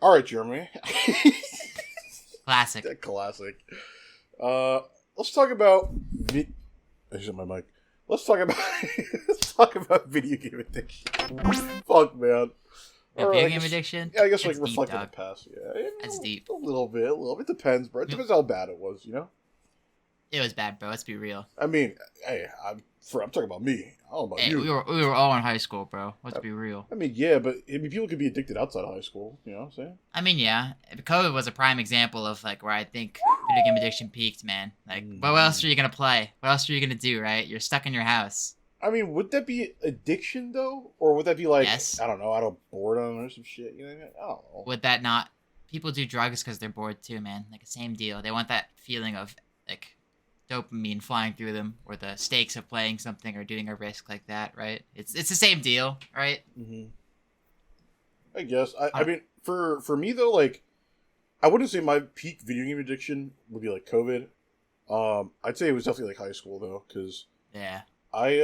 All right, Jeremy. Classic. That classic. Let's talk about. I just hit my mic. Let's talk about. Let's talk about video game addiction. Fuck, man. A video game addiction? Yeah, I guess It's like deep, reflect on the dog. past. Yeah, That's deep. A little bit. It depends, bro. It depends how bad it was. It was bad, bro. Let's be real. I mean, hey, I'm talking about me. I don't know about Hey, you. we were all in high school, bro. Let's be real. I mean, yeah, but people could be addicted outside of high school. You know what I'm saying? I mean, yeah. COVID was a prime example of like where I think video game addiction peaked, man. Like, what else are you gonna play? What else are you gonna do? Right? You're stuck in your house. I mean, would that be addiction though, or would that be like Yes. I don't know, out of boredom or some shit? You know, I don't know. Would that not? People do drugs because they're bored too, man. Like the same deal. They want that feeling of like dopamine flying through them, or the stakes of playing something or doing a risk like that, right? It's the same deal, right? Mm-hmm. I guess. I mean, for me though, like, I wouldn't say my peak video game addiction would be like COVID. I'd say it was definitely like high school though, because Yeah. I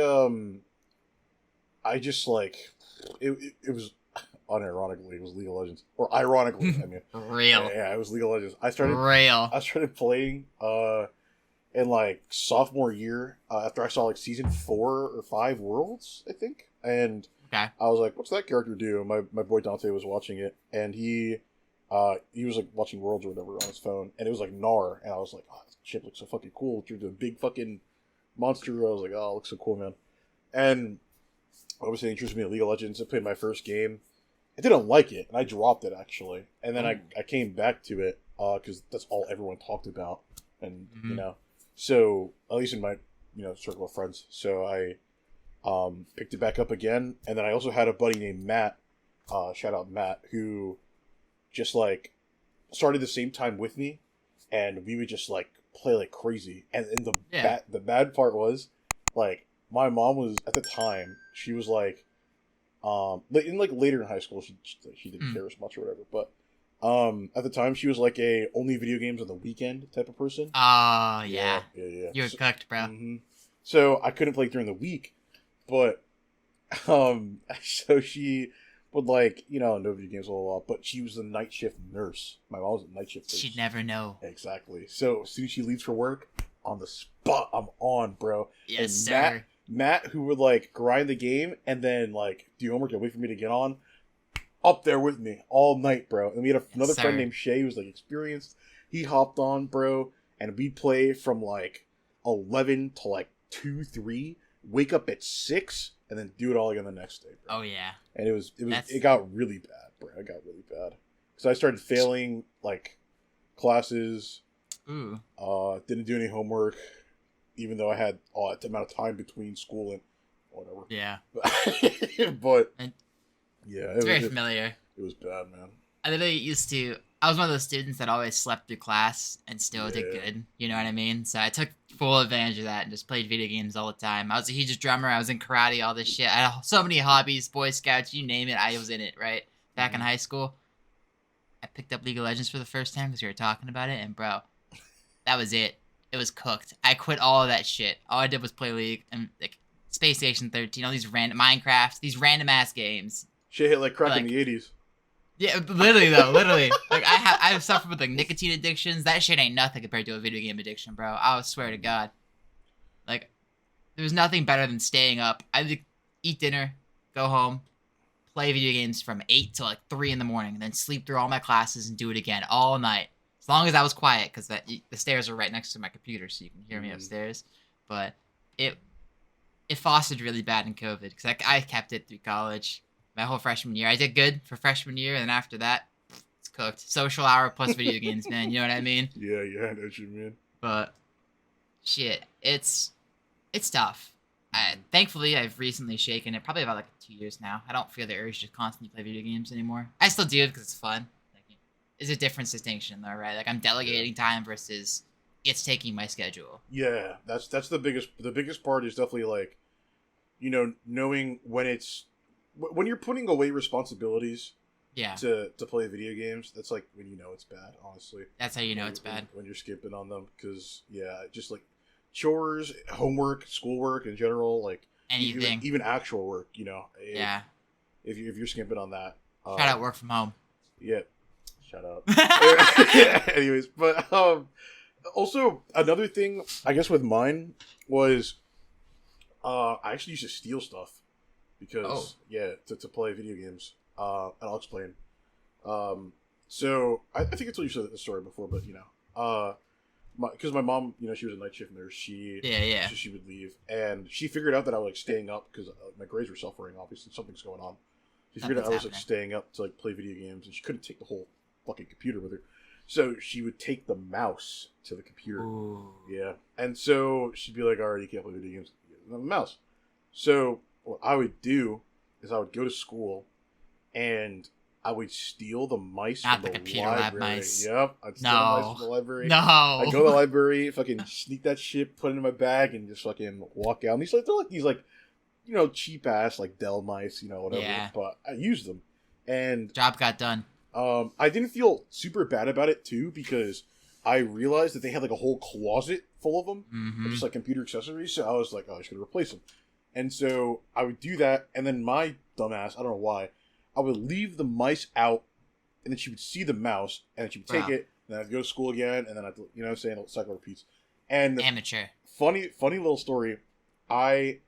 just like it was unironically it was League of Legends, or ironically I mean Real. yeah, it was League of Legends. I Real. started playing in like sophomore year after I saw like season 4 or 5 Worlds, I think, and Okay. I was like, what's that character do? My boy Dante was watching it, and he was like watching Worlds or whatever on his phone, and it was like Gnar, and I was like, oh, this shit looks so fucking cool. You're the big fucking monster. I was like, oh, it looks so cool, man. And obviously, it interested me in League of Legends. I played my first game. I didn't like it, and I dropped it actually. And then I came back to it because that's all everyone talked about, and you know, so at least in my circle of friends. So I picked it back up again, and then I also had a buddy named Matt. Shout out Matt, who just like started the same time with me, and we would just like play like crazy. And the bad part was, like, my mom was at the time, she was like, in like later in high school, she didn't care as much or whatever, but at the time she was like a only video games on the weekend type of person. Oh yeah. Yeah. You're cooked, bro. Mm-hmm. So I couldn't play during the week, but so she would like know video games a lot, but she was a night shift nurse. My mom was a night shift nurse. She'd never know. Exactly. So as soon as she leaves for work, on the spot, I'm on, bro. Yes, and sir. Matt, who would like grind the game and then like do homework and wait for me to get on, up there with me all night, bro. And we had another friend named Shay who was like experienced. He hopped on, bro, and we'd play from like 11 to like 2, 3. Wake up at 6 and then do it all again the next day, bro. Oh yeah. And it got really bad, bro. It got really bad because I started failing like classes. Ooh. Didn't do any homework, even though I had the amount of time between school and whatever. Yeah. But And yeah, it's very familiar. It was bad, man. I literally used to. I was one of those students that always slept through class and still did good. You know what I mean? So I took full advantage of that and just played video games all the time. I was a huge drummer. I was in karate, all this shit. I had so many hobbies, Boy Scouts, you name it. I was in it, right? Back in high school, I picked up League of Legends for the first time because we were talking about it, and bro, that was it. It was cooked. I quit all of that shit. All I did was play League and like Space Station 13, all these random Minecraft, these random ass games. Shit hit like crack in the 80s. Yeah, literally though, literally. Like I've suffered with like nicotine addictions. That shit ain't nothing compared to a video game addiction, bro. I swear to God. Like, there's nothing better than staying up. I'd eat dinner, go home, play video games from 8 to like 3 in the morning, and then sleep through all my classes and do it again all night. As long as I was quiet, because the stairs are right next to my computer, so you can hear me upstairs. But it fostered really bad in COVID, because I kept it through college. My whole freshman year. I did good for freshman year, and then after that, it's cooked. Social hour plus video games, man. You know what I mean? Yeah, I know what you mean. But, shit, it's tough. Thankfully, I've recently shaken it, probably about like 2 years now. I don't feel the urge to constantly play video games anymore. I still do it because it's fun. Like, it's a different distinction, though, right? Like, I'm delegating time versus it's taking my schedule. Yeah, that's the biggest part is definitely like, knowing when you're putting away responsibilities to play video games. That's like when it's bad, honestly. That's how you know it's bad. When you're skipping on them, because just like chores, homework, schoolwork in general, like anything, even actual work, Yeah. if you're skipping on that, Shout out work from home. Yeah, Shut up. Anyways, but also another thing I guess with mine was I actually used to steal stuff because to play video games. And I'll explain. So I think I told you the story before, but because my mom, she was a night shift nurse. So she would leave, and she figured out that I was like staying up because my grades were suffering. Obviously, something's going on. She figured out I was like staying up to like play video games, and she couldn't take the whole fucking computer with her. So she would take the mouse to the computer. Ooh. Yeah, and so she'd be like, "All right, you can't play video games. The mouse." So what I would do is I would go to school, and I would steal the mice Not from the the computer library. lab mice. Yep, I'd steal the mice from the library. No. I'd go to the library, fucking sneak that shit, put it in my bag, and just fucking walk out. And they're like these cheap ass like Dell mice, whatever. Yeah. But I used them, and Job got done. I didn't feel super bad about it too because I realized that they had like a whole closet full of them, of just like computer accessories. So I was like, oh, I should replace them. And so I would do that, and then my dumbass, I don't know why, I would leave the mice out, and then she would see the mouse, and then she would take it, and then I'd go to school again, and then I'd, what I'm saying, the cycle repeats. And amateur. Funny little story. I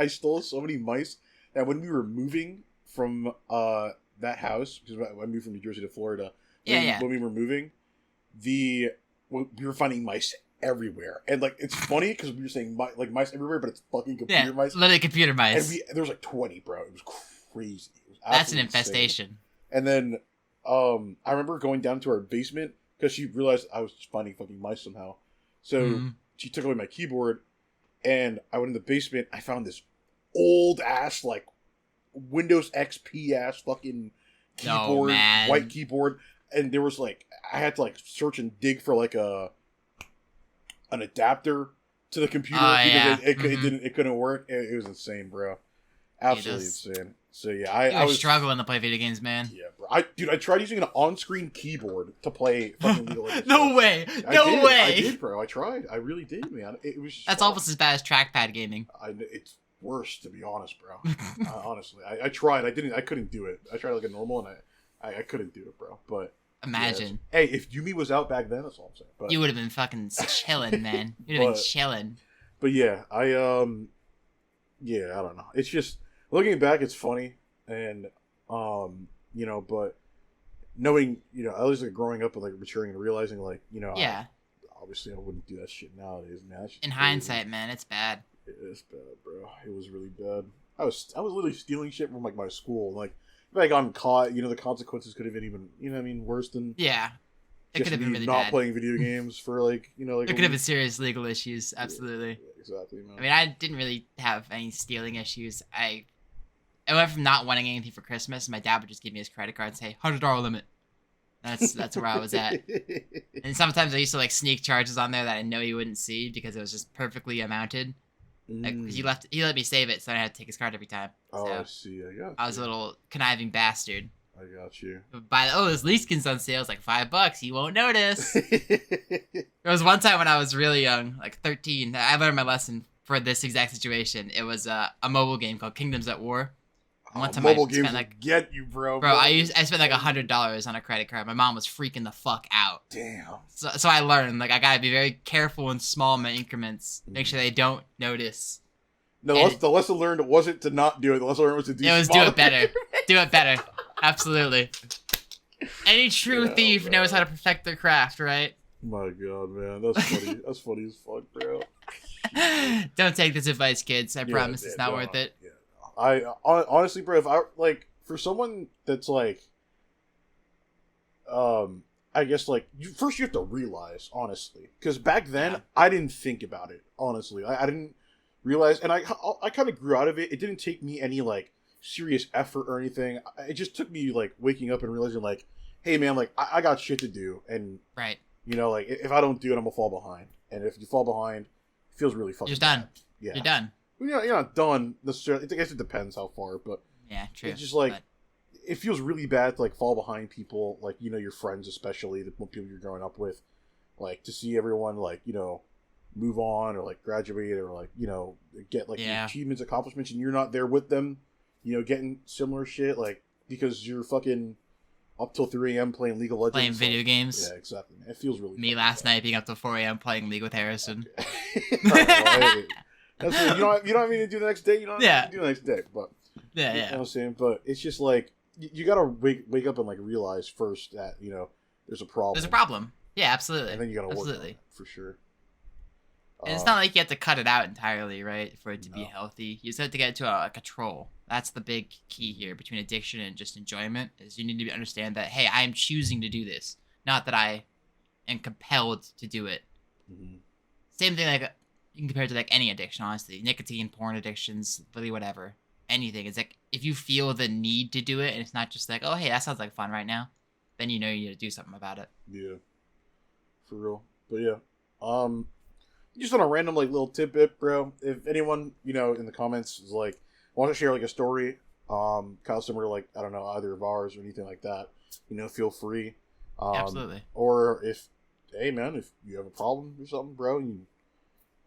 stole so many mice that when we were moving from that house, because I moved from New Jersey to Florida. When we were moving, we were finding mice everywhere, and like it's funny because we were saying mice everywhere, but it's fucking computer mice. Literally computer mice. And there was like 20, bro. It was crazy. It was That's an infestation. Insane. And then I remember going down to our basement because she realized I was finding fucking mice somehow. So she took away my keyboard, and I went in the basement. I found this old ass like Windows XP ass fucking keyboard, white keyboard, and there was like I had to like search and dig for like an adapter to the computer because it couldn't work. It was insane, bro. Absolutely insane. So yeah, I was struggling to play video games, man. Yeah, bro. I tried using an on-screen keyboard to play fucking League of Legends. No way. I did, bro. I tried. I really did, man. It was. That's almost as bad as trackpad gaming. It's worse, to be honest, bro. Honestly, I tried. I couldn't do it. I tried like a normal, and I couldn't do it, bro. But imagine. Yeah, hey, if Yumi was out back then, that's all I'm saying. But, you would have been fucking chilling, man. You'd have been chilling. But yeah, I don't know. It's just looking back, it's funny, and but knowing, at least like growing up and like maturing and realizing like, obviously I wouldn't do that shit nowadays, man. In hindsight, man, it's bad. It is bad, bro. It was really bad. I was literally stealing shit from like my school. Like if I had gotten caught, the consequences could have been even, worse than it could have been really not bad. playing video games for like like there could have been serious legal issues. Absolutely. Yeah, exactly, man. I mean, I didn't really have any stealing issues. I went from not wanting anything for Christmas, and my dad would just give me his credit card and say $100 limit. That's where I was at. And sometimes I used to like sneak charges on there that I know he wouldn't see because it was just perfectly amounted. Like he let me save it, so I had to take his card every time. Oh, so I see. I was a little conniving bastard. I got you. This lease skin's on sale. It's like $5. You won't notice. There was one time when I was really young, like 13. I learned my lesson for this exact situation. It was a mobile game called Kingdoms at War. One time mobile I games spent like get you, bro. I spent like $100 on a credit card. My mom was freaking the fuck out. Damn. So I learned like I gotta be very careful in small increments. Make sure they don't notice. No, the lesson learned wasn't to not do it. The lesson learned was to do. It was do it better. Do it better. Absolutely. Any true thief knows how to perfect their craft, right? My God, man, that's funny. That's funny as fuck, bro. Don't take this advice, kids. I promise it's not worth it. Yeah. I honestly, bro, if I like for someone that's like, I guess like you have to realize honestly, because back then I didn't think about it honestly. I didn't realize, and I kind of grew out of it. It didn't take me any like serious effort or anything. It just took me like waking up and realizing like, hey man, like I got shit to do, and right, like if I don't do it, I'm gonna fall behind, and if you fall behind, it feels really fucking. You're done. Bad. Yeah, you're done. You're not done necessarily. I guess it depends how far, but yeah, true. It's just like it feels really bad to like fall behind people, like your friends, especially the people you're growing up with, like to see everyone like move on or like graduate or like get like achievements, accomplishments, and you're not there with them, getting similar shit. Like because you're fucking up till 3 a.m. playing League of Legends. Playing video games. Yeah, exactly. It feels really Me last night being up till 4 a.m. playing League with Harrison. That's what, you don't have anything to do the next day. You don't have anything to do the next day. But yeah. You know what I'm saying? But it's just like you gotta wake up and like realize first that there's a problem. There's a problem. Yeah, absolutely. And then you gotta work on it for sure. And it's not like you have to cut it out entirely, right, for it to be healthy. You just have to get to a control. That's the big key here between addiction and just enjoyment. Is you need to understand that, hey, I am choosing to do this, not that I am compelled to do it. Mm-hmm. Same thing, like you can compare it to like any addiction, honestly. Nicotine, porn addictions, really whatever. Anything. It's like if you feel the need to do it, and it's not just like, oh, hey, that sounds like fun right now, then you know you need to do something about it. Yeah, for real. But yeah, just on a random like little tidbit, bro. If anyone in the comments is like want to share like a story, kind of similar like I don't know either of ours or anything like that, feel free. Absolutely. Or if hey man, if you have a problem or something, bro, and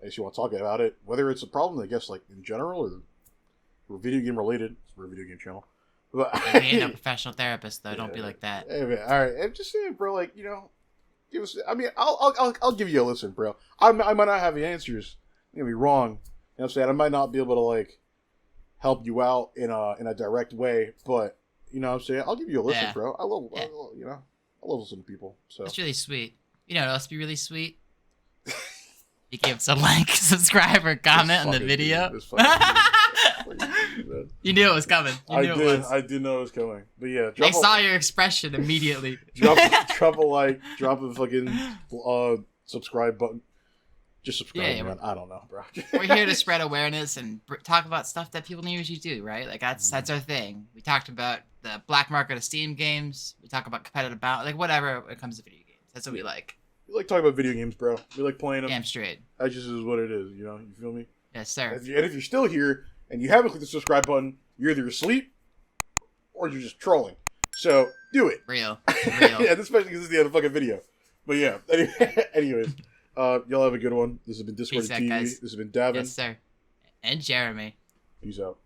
I guess you want to talk about it, whether it's a problem I guess like in general or video game related. We're a video game channel. But we ain't a professional therapist though. Don't be like that. Hey man, all right. I'm just saying, bro. Like give us. I mean, I'll give you a listen, bro. I might not have the answers. I'm gonna be wrong. You know what I'm saying? I might not be able to like help you out in a direct way, but you know what I'm saying? I'll give you a listen, bro. I love listening to people. So it's really sweet. You know what else would be really sweet? You give us a like, subscribe, or comment on the video. You knew it was coming. I did know it was coming. But yeah, I saw your expression immediately. drop a like, drop a fucking subscribe button. Just subscribe, man. I don't know, bro. We're here to spread awareness and talk about stuff that people don't usually do, right? Like that's our thing. We talked about the black market of Steam games. We talk about competitive like whatever when it comes to video games. That's what we like. We like talking about video games, bro. We like playing them. Damn straight. That just is what it is, You feel me? Yes, sir. And if you're still here and you haven't clicked the subscribe button, you're either asleep or you're just trolling. So do it. Real. Yeah, especially because it's the end of the fucking video. But yeah, anyways, y'all have a good one. This has been Discord TV. This has been Davan. Yes, sir. And Jeremy. Peace out.